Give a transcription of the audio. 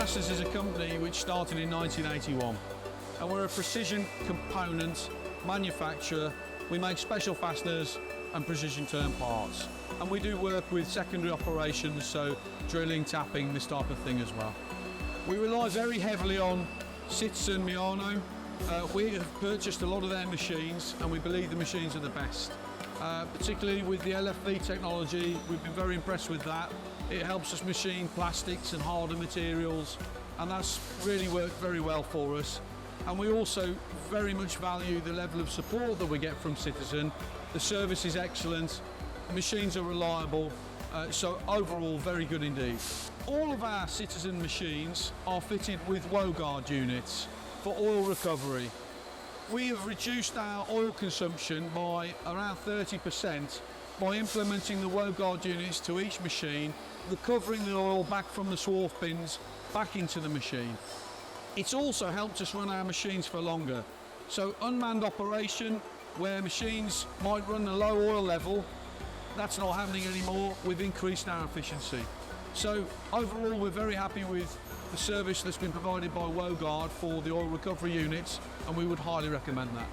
Fasteners is a company which started in 1981, and we're a precision component manufacturer. We make special fasteners and precision turn parts, and we do work with secondary operations, so drilling, tapping, this type of thing as well. We rely very heavily on Citizen-Miyano. We have purchased a lot of their machines, and we believe the machines are the best. Particularly with the LFV technology, we've been very impressed with that. It helps us machine plastics and harder materials, and that's really worked very well for us. And we also very much value the level of support that we get from Citizen. The service is excellent, the machines are reliable, so overall very good indeed. All of our Citizen machines are fitted with Wogaard units for oil recovery. We have reduced our oil consumption by around 30% by implementing the Wogaard units to each machine, recovering the oil back from the swarf bins back into the machine. It's also helped us run our machines for longer. So unmanned operation, where machines might run a low oil level, that's not happening anymore. We've increased our efficiency. So overall, we're very happy with the service that's been provided by Wogaard for the oil recovery units, and we would highly recommend that.